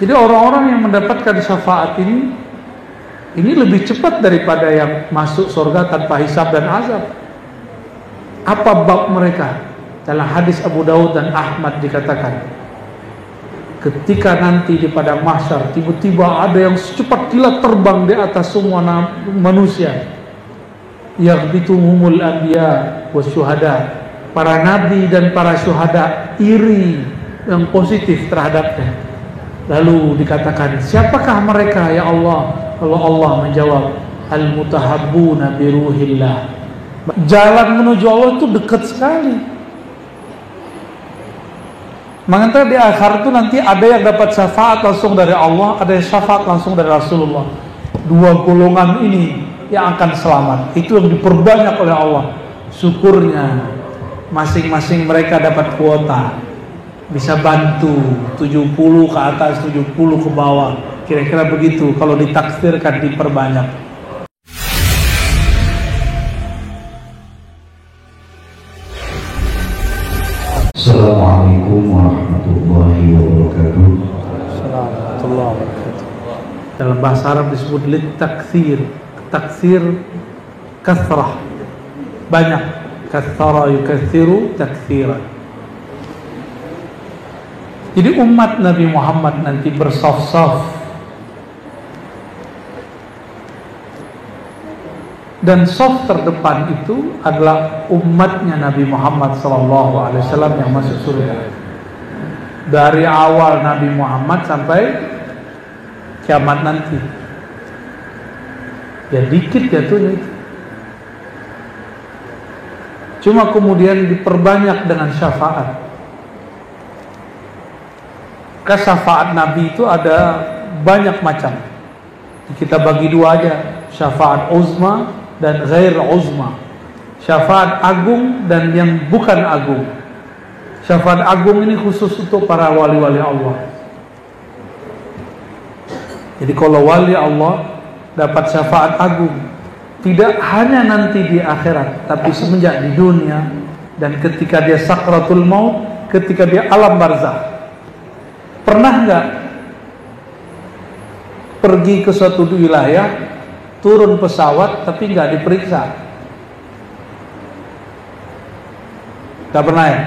Jadi orang-orang yang mendapatkan syafaat ini lebih cepat daripada yang masuk surga tanpa hisab dan azab. Apa bab mereka? Dalam hadis Abu Daud dan Ahmad dikatakan, ketika nanti di padang mahsyar tiba-tiba ada yang secepat kilat terbang di atas semua manusia, yaghbituhumul anbiya wasyuhada, para nabi dan para syuhada iri yang positif terhadapnya. Lalu dikatakan, siapakah mereka ya Allah? Kalau Allah menjawab, al-mutahabbuna biruhillah. Jalan menuju Allah itu dekat sekali. Makanya di akhir itu nanti ada yang dapat syafaat langsung dari Allah, ada yang syafaat langsung dari Rasulullah. Dua golongan ini yang akan selamat. Itu yang diperbanyak oleh Allah. Syukurnya masing-masing mereka dapat kuota, bisa bantu 70 ke atas, 70 ke bawah. Kira-kira begitu kalau ditaksirkan, diperbanyak. Assalamualaikum warahmatullahi wabarakatuh. Assalamualaikum warahmatullahi wabarakatuh. Dalam bahasa Arab disebut lit-taktsir. Taksir kasrah, banyak. Katsara yukatsiru taktsiran. Jadi umat Nabi Muhammad nanti bersaf-saf, dan saf terdepan itu adalah umatnya Nabi Muhammad SAW yang masuk surga. Dari awal Nabi Muhammad sampai kiamat nanti, ya dikit jatuhnya itu. Cuma kemudian diperbanyak dengan syafaat. Syafaat Nabi itu ada banyak macam. Kita bagi dua aja, syafaat uzma dan ghair uzma. Syafaat agung dan yang bukan agung. Syafaat agung ini khusus untuk para wali-wali Allah. Jadi kalau wali Allah dapat syafaat agung, tidak hanya nanti di akhirat, tapi semenjak di dunia, dan ketika dia sakratul maut, ketika dia alam barzakh. Pernah nggak pergi ke suatu wilayah, turun pesawat tapi nggak diperiksa? Nggak pernah ya?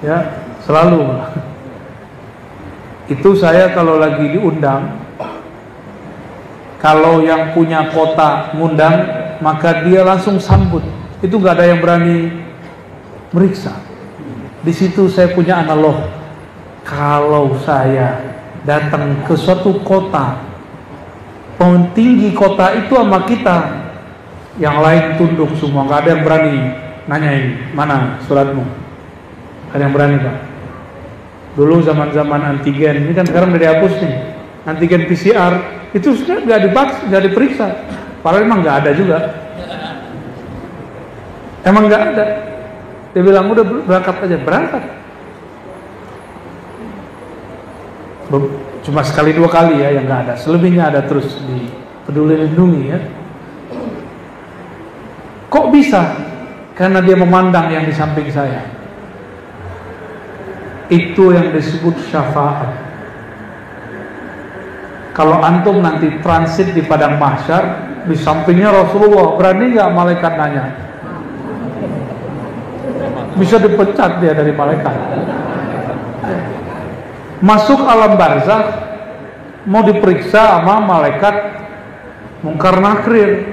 Ya, selalu. Itu saya kalau lagi diundang, kalau yang punya kota ngundang, maka dia langsung sambut. Itu nggak ada yang berani meriksa. Di situ saya punya analog. Kalau saya datang ke suatu kota, pentinggi kota itu sama kita, yang lain tunduk semua, nggak ada yang berani nanyain mana suratmu. Ada yang berani Pak? Dulu zaman-zaman antigen, ini kan sekarang udah dihapus nih. Antigen PCR itu sudah nggak diperiksa. Padahal emang nggak ada juga. Emang nggak ada. Dia bilang udah berangkat aja, berangkat. Cuma sekali dua kali ya yang nggak ada. Selebihnya ada terus di Peduli Lindungi ya. Kok bisa? Karena dia memandang yang di samping saya. Itu yang disebut syafaat. Kalau antum nanti transit di padang mahsyar, di sampingnya Rasulullah, berani nggak malaikat nanya? Bisa dipecat dia dari malaikat. Masuk alam barzakh, mau diperiksa sama malaikat Munkar Nakir.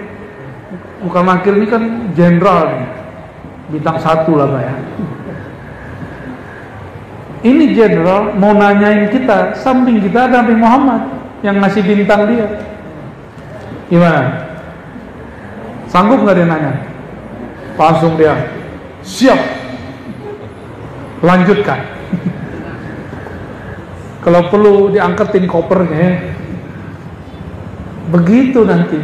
Munkar Nakir ini kan jenderal nih, bintang 1 lah Pak ya. Ini jenderal mau nanyain kita, samping kita ada Nabi Muhammad yang ngasih bintang dia. Gimana? Sanggup nggak dia nanya? Langsung dia siap, lanjutkan. Kalau perlu diangkatin kopernya. Begitu nanti.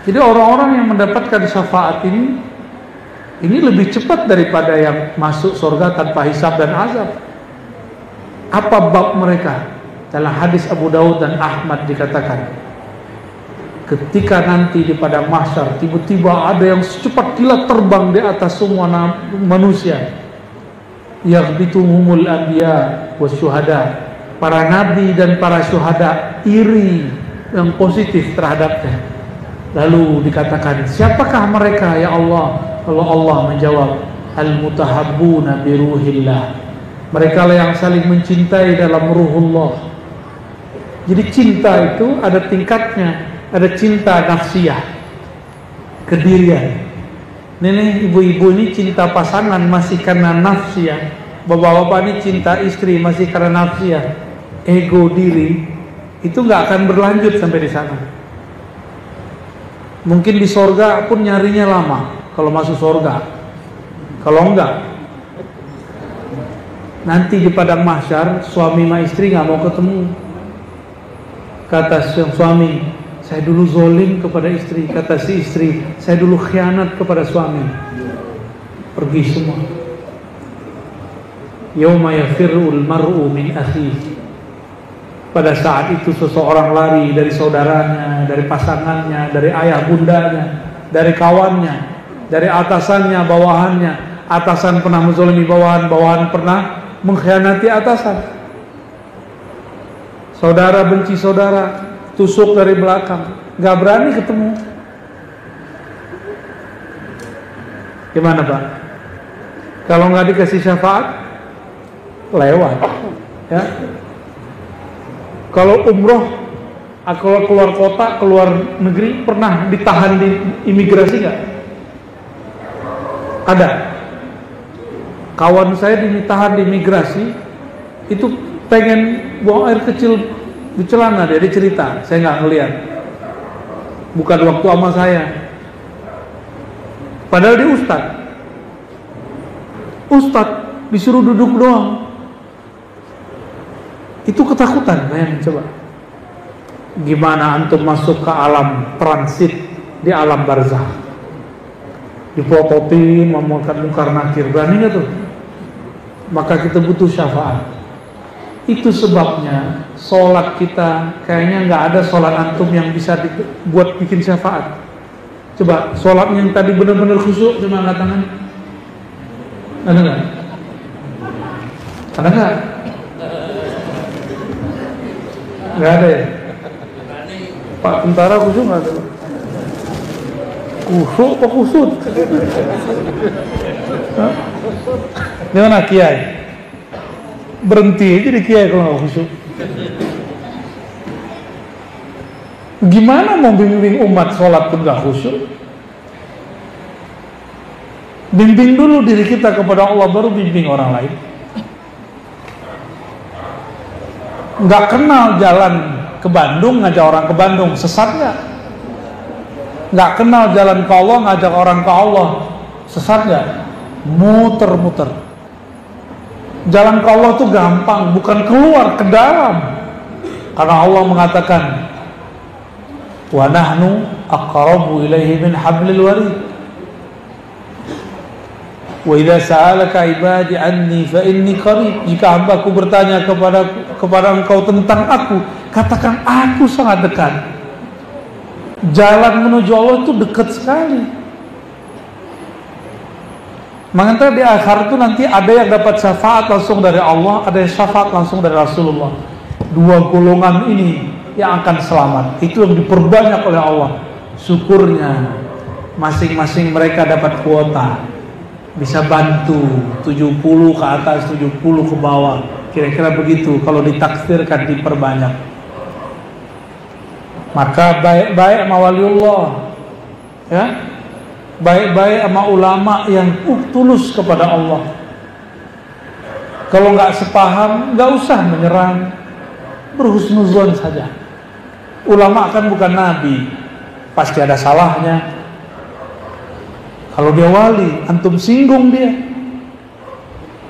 Jadi orang-orang yang mendapatkan syafaat ini lebih cepat daripada yang masuk surga tanpa hisab dan azab. Apa bab mereka? Dalam hadis Abu Daud dan Ahmad dikatakan, ketika nanti di padang mahsyar tiba-tiba ada yang secepat kilat terbang di atas semua manusia, yaghbituhumul anbiya wasyuhada. Para nabi dan para syuhada iri yang positif terhadapnya. Lalu dikatakan, siapakah mereka ya Allah? Kalau Allah menjawab, al-mutahabbuna biruhillah. Mereka lah yang saling mencintai dalam ruhullah. Jadi cinta itu ada tingkatnya. Ada cinta nafsiyah, kedirian. Nenek ibu-ibu ini cinta pasangan masih karena nafsiyah. Bapak-bapak ini cinta istri masih karena nafsiyah. Ego diri itu nggak akan berlanjut sampai di sana. Mungkin di sorga pun nyarinya lama kalau masuk sorga. Kalau enggak, nanti di padang mahsyar suami sama istri nggak mau ketemu. Kata suami, saya dulu zolim kepada istri. Kata si istri, saya dulu khianat kepada suami. Pergi semua. Yauma yafirul mar'u min akhihi. Pada saat itu seseorang lari dari saudaranya, dari pasangannya, dari ayah bundanya, dari kawannya, dari atasannya, bawahannya. Atasan pernah menzalimi bawahan, bawahan pernah mengkhianati atasan. Saudara benci saudara, tusuk dari belakang, gak berani ketemu. Gimana Pak? Kalau nggak dikasih syafaat, lewat. Ya. Kalau umroh, kalau keluar kota, keluar negeri, pernah ditahan di imigrasi nggak? Ada. Kawan saya ditahan di imigrasi, itu pengen buang air kecil di celana, dia cerita, saya nggak ngeliat. Bukan waktu sama saya. Padahal dia Ustadz disuruh duduk doang. Itu ketakutan, bayangin coba. Gimana antum masuk ke alam transit di alam barzah? Dipototin, memulkan mungkar nakir, berani nggak tuh? Maka kita butuh syafaat. Itu sebabnya sholat kita kayaknya nggak ada sholat antum yang bisa dibuat bikin syafaat. Coba sholat yang tadi benar-benar khusyuk, cuma angkat tangan. Ada nggak? Ada nggak? Nggak ada ya? Pak tentara khusyuk nggak ada? Khusyuk apa khusyuk? Gimana kiai? Berhenti aja di kiai kalau nggak khusyuk. Gimana mau bimbing umat sholat pun nggak khusyuk? Bimbing dulu diri kita kepada Allah, baru bimbing orang lain. Nggak kenal jalan ke Bandung, ngajak orang ke Bandung, sesat nggak? Nggak kenal jalan ke Allah, ngajak orang ke Allah, sesat nggak? Muter-muter. Jalan ke Allah tuh gampang, bukan keluar ke dalam. Karena Allah mengatakan, wa nahnu aqrabu ilaihi min hablil warid. Wa idza sa'alaka ibadi anni fa inni qarib. Jika hambaku bertanya kepada engkau tentang aku, katakan aku sangat dekat. Jalan menuju Allah itu dekat sekali. Makanya di akhir itu nanti ada yang dapat syafaat langsung dari Allah, ada yang syafaat langsung dari Rasulullah. Dua golongan ini yang akan selamat. Itu yang diperbanyak oleh Allah. Syukurnya masing-masing mereka dapat kuota. Bisa bantu 70 ke atas, 70 ke bawah. Kira-kira begitu kalau ditaksirkan, diperbanyak. Maka baik-baik sama waliullah, ya, baik-baik sama ulama yang tulus kepada Allah. Kalau nggak sepaham, nggak usah menyerang, berhusnuzon saja. Ulama kan bukan nabi, pasti ada salahnya. Kalau dia wali, antum singgung dia.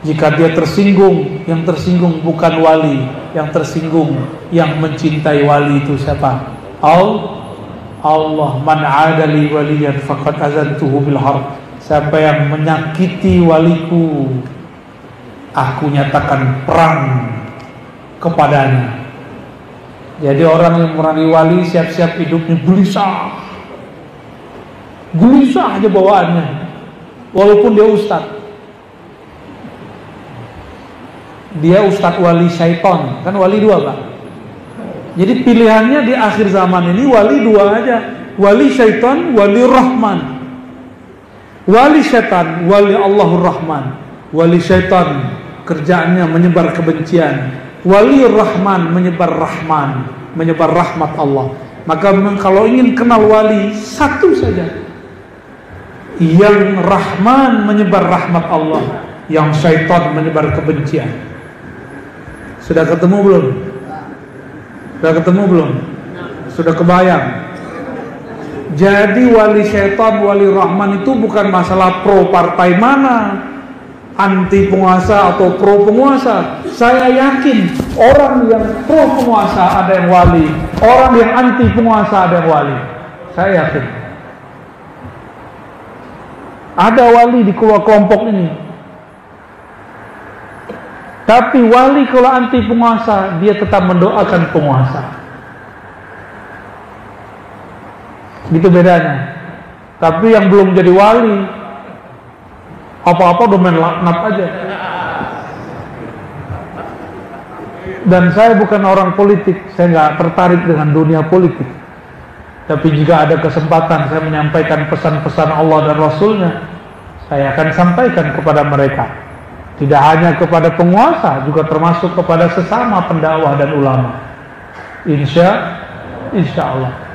Jika dia tersinggung, yang tersinggung bukan wali, yang tersinggung, yang mencintai wali itu siapa? Allah. Man adali waliyan faqad azantuhu bil harb. Siapa yang menyakiti waliku, aku nyatakan perang kepadanya. Jadi orang yang merangi wali siap-siap hidupnya gelisah aja bawaannya, walaupun dia ustaz. dia ustadz wali syaiton, kan wali dua Pak. Jadi pilihannya di akhir zaman ini wali dua aja, wali syaitan, wali rahman. Wali syaitan, wali Allahur Rahman. Wali syaitan kerjaannya menyebar kebencian, wali rahman menyebar rahman, menyebar rahmat Allah. Maka kalau ingin kenal wali, satu saja, yang rahman menyebar rahmat Allah, yang syaitan menyebar kebencian. Sudah ketemu belum? Sudah ketemu belum? Sudah kebayang? Jadi wali syaitan, wali rahman itu bukan masalah pro partai mana, anti penguasa atau pro penguasa. Saya yakin orang yang pro penguasa ada yang wali, orang yang anti penguasa ada yang wali. Saya yakin ada wali di kelompok ini. Tapi wali kalau anti penguasa, dia tetap mendoakan penguasa. Gitu bedanya. Tapi yang belum jadi wali, apa-apa udah main laknat aja. Dan saya bukan orang politik, saya nggak tertarik dengan dunia politik. Tapi jika ada kesempatan saya menyampaikan pesan-pesan Allah dan Rasulnya, saya akan sampaikan kepada mereka. Tidak hanya kepada penguasa, juga termasuk kepada sesama pendakwah dan ulama. Insya Allah.